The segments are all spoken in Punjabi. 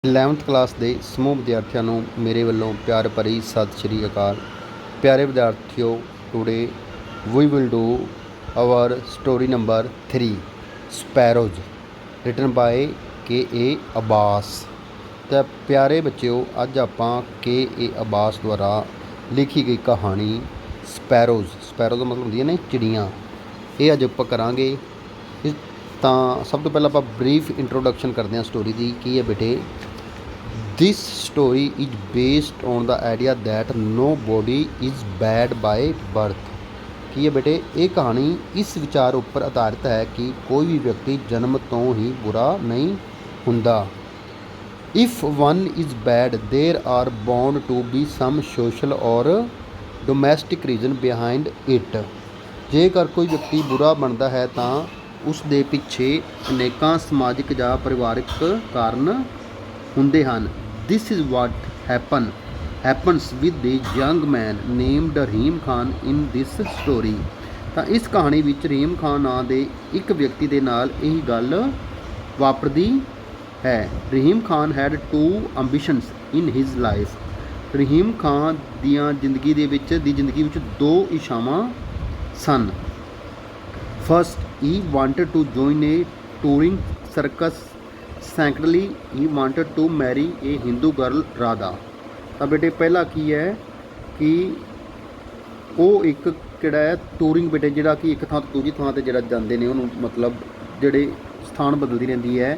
11th ਕਲਾਸ ਦੇ ਸਮੂਹ ਵਿਦਿਆਰਥੀਆਂ ਨੂੰ ਮੇਰੇ ਵੱਲੋਂ ਪਿਆਰ ਭਰੀ ਸਤਿ ਸ਼੍ਰੀ ਅਕਾਲ। ਪਿਆਰੇ ਵਿਦਿਆਰਥੀਓ, today we will do our story number 3 sparrows written by K Abbas. ਤਾਂ ਪਿਆਰੇ ਬੱਚਿਓ, ਅੱਜ ਆਪਾਂ ਕੇ ਅਬਾਸ ਦੁਆਰਾ ਲਿਖੀ ਗਈ ਕਹਾਣੀ ਸਪੈਰੋ ਦਾ ਮਤਲਬ ਹੁੰਦੀਆਂ ਨੇ ਚਿੜੀਆਂ, ਇਹ ਅੱਜ ਆਪਾਂ ਕਰਾਂਗੇ। ਤਾਂ ਸਭ ਤੋਂ ਪਹਿਲਾਂ ਆਪਾਂ ਬਰੀਫ ਇੰਟਰੋਡਕਸ਼ਨ ਕਰਦੇ ਹਾਂ ਸਟੋਰੀ ਦੀ। ਕੀ ਹੈ ਬੇਟੇ, this story is based on the idea that nobody is bad by birth. ਕੀ ਹੈ ਬੇਟੇ, ਇਹ ਕਹਾਣੀ ਇਸ ਵਿਚਾਰ ਉੱਪਰ ਆਧਾਰਿਤ ਹੈ ਕਿ ਕੋਈ ਵੀ ਵਿਅਕਤੀ ਜਨਮ ਤੋਂ ਹੀ ਬੁਰਾ ਨਹੀਂ ਹੁੰਦਾ। If one is bad there are bound to be some social or domestic reason behind it. ਜੇਕਰ ਕੋਈ ਵਿਅਕਤੀ ਬੁਰਾ ਬਣਦਾ ਹੈ ਤਾਂ ਉਸ ਦੇ ਪਿੱਛੇ ਅਨੇਕਾਂ ਸਮਾਜਿਕ ਜਾਂ ਪਰਿਵਾਰਕ ਕਾਰਨ ਹੁੰਦੇ ਹਨ। This is what happens with the young man named Rahim Khan in this story. ਤਾਂ ਇਸ ਕਹਾਣੀ ਵਿੱਚ ਰਹੀਮ ਖਾਨ ਨਾਂ ਦੇ ਇੱਕ ਵਿਅਕਤੀ ਦੇ ਨਾਲ ਇਹ ਗੱਲ ਵਾਪਰਦੀ ਹੈ। Rahim Khan had 2 ambitions in his life. Rahim Khan ਦੀਆਂ ਜ਼ਿੰਦਗੀ ਵਿੱਚ 2 ਇੱਛਾਵਾਂ ਸਨ। First, he wanted to join a touring circus. Secondly, he wanted to marry a Hindu girl Radha. ਤਾਂ ਬੇਟੇ ਪਹਿਲਾ ਕੀ ਹੈ ਕਿ ਉਹ ਇੱਕ ਕਿਹੜਾ ਹੈ ਟੂਰਿੰਗ ਬੇਟੇ, ਜਿਹੜਾ ਕਿ ਇੱਕ ਥਾਂ ਤੋਂ ਦੂਜੀ ਥਾਂ 'ਤੇ ਜਿਹੜਾ ਜਾਂਦੇ ਨੇ, ਉਹਨੂੰ ਮਤਲਬ ਜਿਹੜੇ ਸਥਾਨ ਬਦਲਦੀ ਰਹਿੰਦੀ ਹੈ,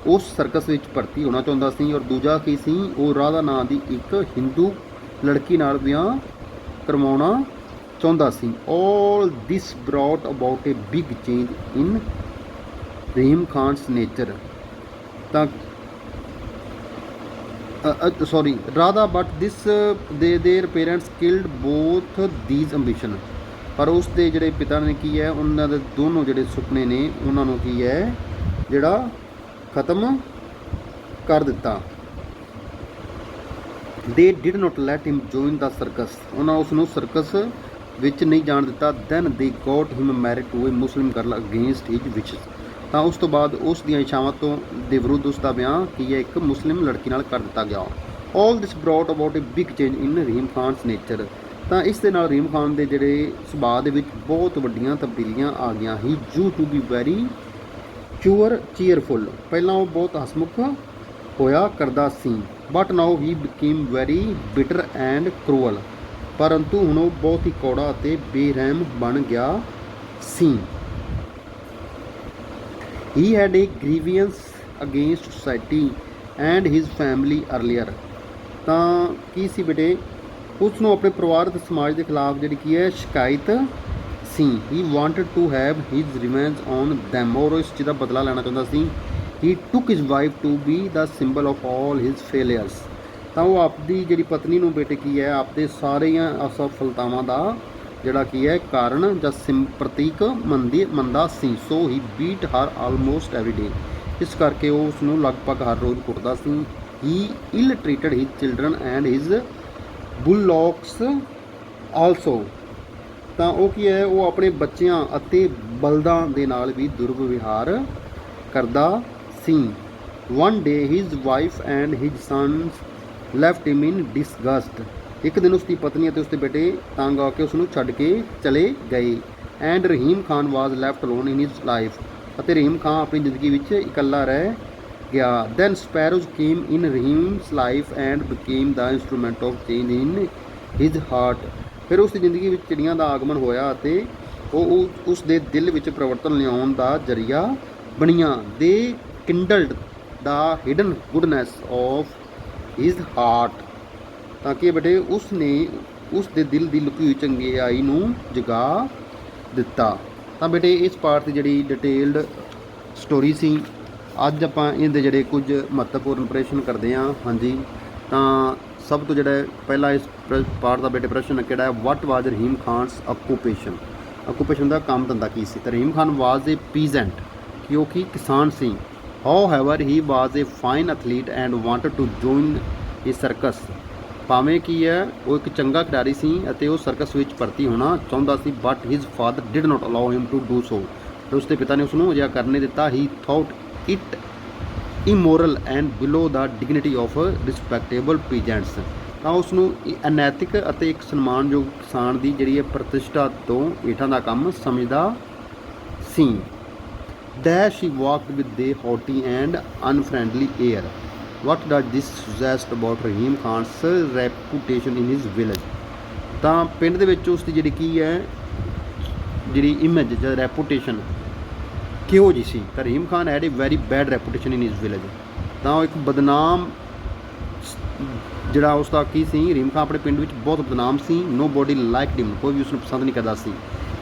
ਉਸ ਸਰਕਸ ਵਿੱਚ ਭਰਤੀ ਹੋਣਾ ਚਾਹੁੰਦਾ ਸੀ। ਔਰ ਦੂਜਾ ਕੀ ਸੀ, ਉਹ ਰਾਧਾ ਨਾਂ ਦੀ ਇੱਕ ਹਿੰਦੂ ਲੜਕੀ ਨਾਲ ਵਿਆਹ ਕਰਵਾਉਣਾ ਚਾਹੁੰਦਾ ਸੀ। All this brought about a big change in Rahim Khan's nature. ਤਾਂ Radha but this their parents killed both these ambition. ਪਰ ਉਸ ਦੇ ਜਿਹੜੇ ਪਿਤਾ ਨੇ ਕੀ ਹੈ, ਉਹਨਾਂ ਦੇ ਦੋਨੋਂ ਜਿਹੜੇ ਸੁਪਨੇ ਨੇ ਉਹਨਾਂ ਨੂੰ ਕੀ ਹੈ ਜਿਹੜਾ ਖਤਮ ਕਰ ਦਿੱਤਾ। ਦੇ did note let him join the circus. ਉਹਨਾਂ ਉਸ ਨੂੰ ਸਰਕਸ ਵਿੱਚ ਨਹੀਂ ਜਾਣ ਦਿੱਤਾ। Then they got him married to a Muslim girl against his wishes. ਤਾਂ ਉਸ ਤੋਂ ਬਾਅਦ ਉਸ ਦੀਆਂ ਇੱਛਾਵਾਂ ਦੇ ਵਿਰੁੱਧ ਉਸ ਦਾ ਵਿਆਹ ਕੀ ਹੈ ਇੱਕ ਮੁਸਲਿਮ ਲੜਕੀ ਨਾਲ ਕਰ ਦਿੱਤਾ ਗਿਆ। All this brought about a big change in Rahim Khan's nature. ਤਾਂ ਇਸ ਦੇ ਨਾਲ ਰਹੀਮ ਖਾਨ ਦੇ ਜਿਹੜੇ ਸੁਭਾਅ ਦੇ ਵਿੱਚ ਬਹੁਤ ਵੱਡੀਆਂ ਤਬਦੀਲੀਆਂ ਆ ਗਈਆਂ। ਹੀ ਯੂ ਟੂ ਬੀ ਵੈਰੀ ਚੀਅਰਫੁੱਲ। ਪਹਿਲਾਂ ਉਹ ਬਹੁਤ ਹਸਮੁਖ ਹੋਇਆ ਕਰਦਾ ਸੀ। But now he became very bitter and cruel. ਪਰੰਤੂ ਹੁਣ ਉਹ ਬਹੁਤ ਹੀ ਕੌੜਾ ਅਤੇ ਬੇਰਹਿਮ ਬਣ ਗਿਆ ਸੀ। He had a grievance against society and his family earlier. ਤਾਂ ਕੀ ਸੀ ਬੇਟੇ, ਉਸ ਨੂੰ ਆਪਣੇ ਪਰਿਵਾਰ ਅਤੇ ਸਮਾਜ ਦੇ ਖਿਲਾਫ ਜਿਹੜੀ ਕੀ ਹੈ ਸ਼ਿਕਾਇਤ ਸੀ। He wanted to have his revenge on them। ਔਰ ਇਸ ਚੀਜ਼ ਦਾ ਬਦਲਾ ਲੈਣਾ ਚਾਹੁੰਦਾ ਸੀ। He took his wife to be the symbol of all his failures। ਤਾਂ ਉਹ ਆਪਦੀ ਜਿਹੜੀ ਪਤਨੀ ਨੂੰ ਬੇਟੇ ਕੀ ਹੈ ਆਪਦੇ ਸਾਰੀਆਂ ਅਸਫਲਤਾਵਾਂ ਦਾ ਜਿਹੜਾ ਕੀ ਹੈ ਕਾਰਨ ਜਾਂ ਪ੍ਰਤੀਕ ਮੰਨਦਾ ਸੀ। So he beat her almost every day. ਇਸ ਕਰਕੇ ਉਹ ਉਸ ਨੂੰ ਲਗਭਗ ਹਰ ਰੋਜ਼ ਕੁੱਟਦਾ ਸੀ। He ill treated his children and his bullocks also. ਤਾਂ ਉਹ ਕੀ ਹੈ, ਉਹ ਆਪਣੇ ਬੱਚਿਆਂ ਅਤੇ ਬਲਦਾਂ ਦੇ ਨਾਲ ਵੀ ਦੁਰਵਿਵਹਾਰ ਕਰਦਾ ਸੀ। One day his wife and his sons left him in disgust. ਇੱਕ ਦਿਨ ਉਸ ਦੀ ਪਤਨੀ ਅਤੇ ਉਸ ਦੇ ਬੇਟੇ ਤੰਗ ਆ ਕੇ ਉਸ ਨੂੰ ਛੱਡ ਕੇ ਚਲੇ ਗਏ। And Rahim Khan was left alone in his life. ਅਤੇ ਰਹੀਮ ਖਾਨ ਆਪਣੀ ਜ਼ਿੰਦਗੀ ਵਿੱਚ ਇਕੱਲਾ ਰਹਿ ਗਿਆ। Then sparrows came in Rahim's life and became the instrument of change in his heart. ਫਿਰ ਉਸ ਦੀ ਜ਼ਿੰਦਗੀ ਵਿੱਚ ਚਿੜੀਆਂ ਦਾ ਆਗਮਨ ਹੋਇਆ ਅਤੇ ਉਹ ਉਸ ਦੇ ਦਿਲ ਵਿੱਚ ਪਰਿਵਰਤਨ ਲਿਆਉਣ ਦਾ ਜ਼ਰੀਆ ਬਣੀਆਂ। They kindled the hidden goodness of his heart. ਤਾਂ ਕਿ ਬੇਟੇ ਉਸ ਨੇ ਉਸ ਦੇ ਦਿਲ ਦੀ ਲੁਕੀ ਹੋਈ ਚੰਗਿਆਈ ਨੂੰ ਜਗਾ ਦਿੱਤਾ। ਤਾਂ ਬੇਟੇ ਇਸ ਪਾਰਟ ਦੀ ਜਿਹੜੀ ਡਿਟੇਲਡ ਸਟੋਰੀ ਸੀ, ਅੱਜ ਆਪਾਂ ਇਹਦੇ ਜਿਹੜੇ ਕੁਝ ਮਹੱਤਵਪੂਰਨ ਪ੍ਰਸ਼ਨ ਕਰਦੇ ਹਾਂ। ਹਾਂਜੀ, ਤਾਂ ਸਭ ਤੋਂ ਜਿਹੜਾ ਪਹਿਲਾ ਇਸ ਪਾਰਟ ਦਾ ਬੇਟੇ ਪ੍ਰਸ਼ਨ ਕਿਹੜਾ ਹੈ, ਵਾਟ ਵਾਜ਼ ਰਹੀਮ ਖਾਨਸ ਆਕੂਪੇਸ਼ਨ ਦਾ ਕੰਮ ਧੰਦਾ ਕੀ ਸੀ। ਤਾਂ ਰਹੀਮ ਖਾਨ ਵਾਜ਼ ਏ ਪੀਜ਼ੈਂਟ, ਕਿ ਉਹ ਕੀ ਕਿਸਾਨ ਸੀ। However he was a fine athlete and wanted to join a circus. ਭਾਵੇਂ ਕੀ ਹੈ ਉਹ ਇੱਕ ਚੰਗਾ ਖਿਡਾਰੀ ਸੀ ਅਤੇ ਉਹ ਸਰਕਸ ਵਿੱਚ ਭਰਤੀ ਹੋਣਾ ਚਾਹੁੰਦਾ ਸੀ। But his father did not allow him to do so. ਉਸ ਦੇ ਪਿਤਾ ਨੇ ਉਸ ਨੂੰ ਅਜਿਹਾ ਕਰਨ ਨਹੀਂ ਦਿੱਤਾ। He thought it immoral and below the dignity of respectable peasants. ਤਾਂ ਉਸ ਨੂੰ ਅਨੈਤਿਕ ਅਤੇ ਇੱਕ ਸਨਮਾਨਯੋਗ ਕਿਸਾਨ ਦੀ ਜਿਹੜੀ ਹੈ ਪ੍ਰਤਿਸ਼ਠਾ ਤੋਂ ਹੇਠਾਂ ਦਾ ਕੰਮ ਸਮਝਦਾ ਸੀ। Dash he walked with the haughty and unfriendly air. What does this suggest about Rahim Khan's reputation in his village. ਤਾਂ ਪਿੰਡ ਦੇ ਵਿੱਚ ਉਸ ਦੀ ਜਿਹੜੀ ਕੀ ਹੈ ਜਿਹੜੀ ਇਮੇਜ ਜਾਂ ਰੈਪੂਟੇਸ਼ਨ ਕਿਹੋ ਜਿਹੀ ਸੀ। ਤਾਂ Rahim Khan head A very bad reputation in his village. ਤਾਂ ਉਹ ਇੱਕ ਬਦਨਾਮ ਜਿਹੜਾ ਉਸ ਦਾ ਕੀ ਸੀ, ਰਹੀਮ ਖਾਨ ਆਪਣੇ ਪਿੰਡ ਵਿੱਚ ਬਹੁਤ ਬਦਨਾਮ ਸੀ। ਨੋ ਬੋਡੀ ਲਾਈਕਡ ਹਿਮ, ਕੋਈ ਵੀ ਉਸ ਨੂੰ ਪਸੰਦ ਨਹੀਂ ਕਰਦਾ ਸੀ।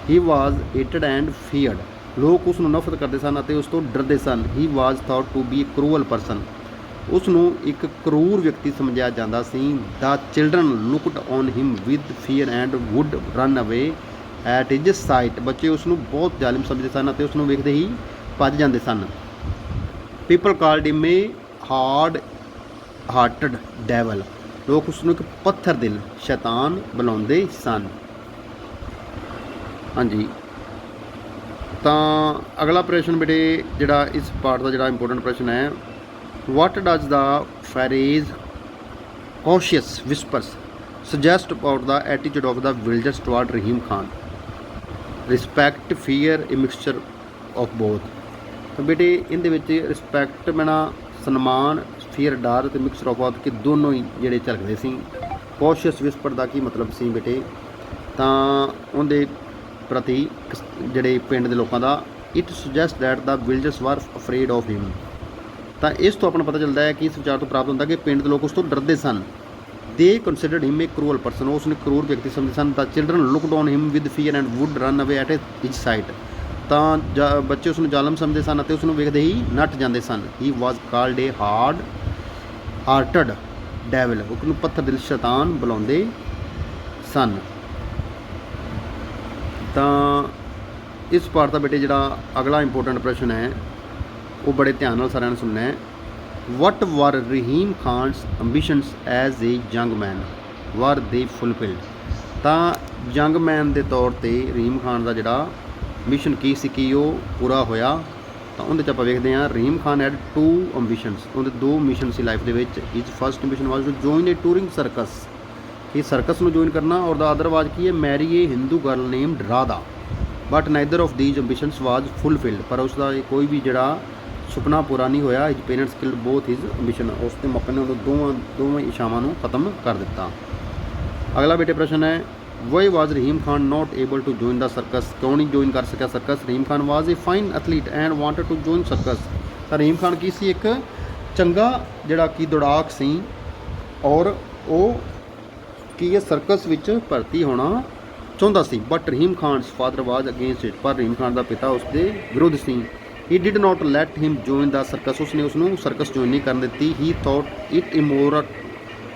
ਹੀ ਵਾਜ਼ ਹੇਟਡ ਐਂਡ ਫੀਅਰਡ, ਲੋਕ ਉਸ ਨੂੰ ਨਫ਼ਰਤ ਕਰਦੇ ਸਨ ਅਤੇ ਉਸ ਤੋਂ ਡਰਦੇ ਸਨ। He was thought to be a cruel person, ਉਸ ਨੂੰ ਇੱਕ ਕਰੂਰ ਵਿਅਕਤੀ ਸਮਝਿਆ ਜਾਂਦਾ ਸੀ। The children looked on him with fear and would run away at his sight, ਬੱਚੇ ਉਸ ਨੂੰ ਬਹੁਤ ਜ਼ਾਲਿਮ ਸਮਝਦੇ ਸਨ ਅਤੇ ਉਸ ਨੂੰ ਵੇਖਦੇ ਹੀ ਭੱਜ ਜਾਂਦੇ ਸਨ। ਪੀਪਲ ਕਾਲਡ ਹਿਮ ਏ ਹਾਰਡ ਹਾਰਟਡ ਡੈਵਲ, ਲੋਕ ਉਸ ਨੂੰ ਇੱਕ ਪੱਥਰ ਦਿਲ ਸ਼ੈਤਾਨ ਬੁਲਾਉਂਦੇ ਸਨ। ਹਾਂਜੀ, ਤਾਂ ਅਗਲਾ ਪ੍ਰਸ਼ਨ ਬੇਟੇ ਜਿਹੜਾ ਇਸ ਪਾਰਟ ਦਾ ਜਿਹੜਾ ਇੰਪੋਰਟੈਂਟ ਪ੍ਰਸ਼ਨ ਹੈ, what does the phrase cautious whispers suggest about the attitude of the villagers toward Rahim Khan. Respect, fear, a mixture of both. ਤਾਂ ਬੇਟੇ ਇਹਦੇ ਵਿੱਚ ਰਿਸਪੈਕਟ ਮੈਨਾ ਸਨਮਾਨ, ਫੀਅਰ ਡਰ ਅਤੇ ਮਿਕਸਚਰ ਆਫ ਬੋਥ ਕਿ ਦੋਨੋਂ ਹੀ ਜਿਹੜੇ ਝਲਕਦੇ ਸੀ। ਕੌਸ਼ੀਅਸ ਵਿਸਪਰ ਦਾ ਕੀ ਮਤਲਬ ਸੀ ਬੇਟੇ, ਤਾਂ ਉਹਦੇ ਪ੍ਰਤੀ ਜਿਹੜੇ ਪਿੰਡ ਦੇ ਲੋਕਾਂ ਦਾ ਇਟ ਸੁਜੈਸਟ ਦੈਟ ਦਾ ਵਿਲਜਰਸ ਵਰ ਅਫਰੇਡ ਆਫ ਹਿਮ। ਤਾਂ ਇਸ ਤੋਂ ਆਪਾਂ ਨੂੰ ਪਤਾ ਚੱਲਦਾ ਹੈ ਕਿ ਇਸ ਵਿਚਾਰ ਤੋਂ ਪ੍ਰਾਪਤ ਹੁੰਦਾ ਕਿ ਪਿੰਡ ਦੇ ਲੋਕ ਉਸ ਤੋਂ ਡਰਦੇ ਸਨ। They considered him a cruel person, ਉਸ ਨੂੰ ਕਰੂਰ ਵਿਅਕਤੀ ਸਮਝਦੇ ਸਨ। The children looked on him with fear and would run away at his sight, ਤਾਂ ਬੱਚੇ ਉਸ ਨੂੰ ਜ਼ਾਲਮ ਸਮਝਦੇ ਸਨ ਅਤੇ ਉਸ ਨੂੰ ਵੇਖਦੇ ਹੀ ਨੱਠ ਜਾਂਦੇ ਸਨ। He was called A hard hearted devil, ਉਸ ਨੂੰ ਪੱਥਰ ਦਿਲ ਸ਼ੈਤਾਨ ਬੁਲਾਉਂਦੇ ਸਨ। ਤਾਂ ਇਸ ਪਾਰਟ ਦਾ ਬੇਟੇ ਜਿਹੜਾ ਅਗਲਾ ਇੰਪੋਰਟੈਂਟ ਪ੍ਰਸ਼ਨ ਹੈ ਉਹ ਬੜੇ ਧਿਆਨ ਨਾਲ ਸਾਰਿਆਂ ਨੇ ਸੁਣਨਾ ਹੈ। What were Rahim Khan's ambitions as a young man, were they fulfilled. ਤਾਂ ਯੰਗ ਮੈਨ ਦੇ ਤੌਰ 'ਤੇ ਰਹੀਮ ਖਾਨ ਦਾ ਜਿਹੜਾ ਮਿਸ਼ਨ ਕੀ ਸੀ, ਕੀ ਉਹ ਪੂਰਾ ਹੋਇਆ। ਤਾਂ ਉਹਦੇ 'ਚ ਆਪਾਂ ਵੇਖਦੇ ਹਾਂ, ਰਹੀਮ ਖਾਨ ਹੈਡ 2 ਅੰਬੀਸ਼ਨਸ, ਉਹਦੇ 2 ਮਿਸ਼ਨ ਸੀ ਲਾਈਫ ਦੇ ਵਿੱਚ। His first mission was to join a touring circus, ਇਹ ਸਰਕਸ ਨੂੰ ਜੁਆਇਨ ਕਰਨਾ, ਔਰ ਦਾ ਅਦਰਵਾਜ਼ ਕੀ ਹੈ, marry a Hindu girl named Radha. But neither of these ambitions was fulfilled, ਪਰ ਉਸ ਦਾ ਕੋਈ ਵੀ ਜਿਹੜਾ ਸੁਪਨਾ ਪੂਰਾ ਨਹੀਂ ਹੋਇਆ। ਹਿਜ ਪੇਰੈਂਟਸ ਕਿਲਡ ਬੋਥ ਹਿਜ ਅੰਬੀਸ਼ਨ, ਉਸ ਦੇ ਮੌਕੇ ਨੇ ਉਹਨੂੰ ਦੋਵੇਂ ਇਛਾਵਾਂ ਨੂੰ ਖਤਮ ਕਰ ਦਿੱਤਾ। ਅਗਲਾ ਬੇਟੇ ਪ੍ਰਸ਼ਨ ਹੈ, why was Rahim Khan not able to join the circus, ਕਿਉਂ ਨਹੀਂ ਜੁਆਇਨ ਕਰ ਸਕਿਆ circus. Rahim Khan was a fine athlete and wanted to join circus. ਤਾਂ ਰਹੀਮ ਖਾਨ ਕੀ ਸੀ, ਇੱਕ ਚੰਗਾ ਜਿਹੜਾ ਕਿ ਦੌੜਾਕ ਸੀ ਔਰ ਉਹ ਕੀ ਹੈ ਸਰਕਸ ਵਿੱਚ ਭਰਤੀ ਹੋਣਾ ਚਾਹੁੰਦਾ ਸੀ। But Rahim Khan's father was against it, ਪਰ ਰਹੀਮ ਖਾਨ ਦਾ ਪਿਤਾ ਉਸ ਦੇ ਵਿਰੁੱਧ ਸੀ। He did not let him join the circus, ਉਸਨੇ ਉਸ ਨੂੰ ਸਰਕਸ ਜੁਆਇਨ ਨਹੀਂ ਕਰਨ ਦਿੱਤੀ। He thought it immoral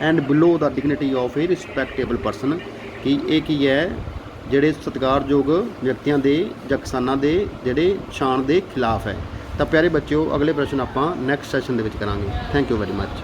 and below the dignity of a respectable person, ਕਿ ਇਹ ਕੀ ਹੈ ਜਿਹੜੇ ਸਤਿਕਾਰਯੋਗ ਵਿਅਕਤੀਆਂ ਦੇ ਜਾਂ ਕਿਸਾਨਾਂ ਦੇ ਜਿਹੜੇ ਸ਼ਾਨ ਦੇ ਖਿਲਾਫ ਹੈ। ਤਾਂ ਪਿਆਰੇ ਬੱਚਿਓ, ਅਗਲੇ ਪ੍ਰਸ਼ਨ ਆਪਾਂ ਨੈਕਸਟ ਸੈਸ਼ਨ ਦੇ ਵਿੱਚ ਕਰਾਂਗੇ। Thank you very much.